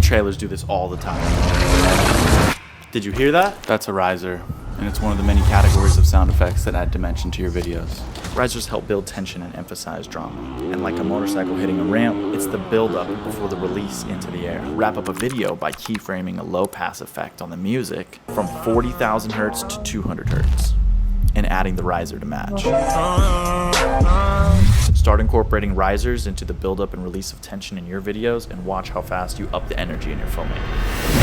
trailers do this all the time. Did you hear that? That's a riser, and it's one of the many categories of sound effects that add dimension to your videos. Risers help build tension and emphasize drama. And like a motorcycle hitting a ramp, it's the build-up before the release into the air. Wrap up a video by keyframing a low-pass effect on the music from 40,000 hertz to 200 hertz, and adding the riser to match. Start incorporating risers into the build-up and release of tension in your videos, and watch how fast you up the energy in your filmmaking.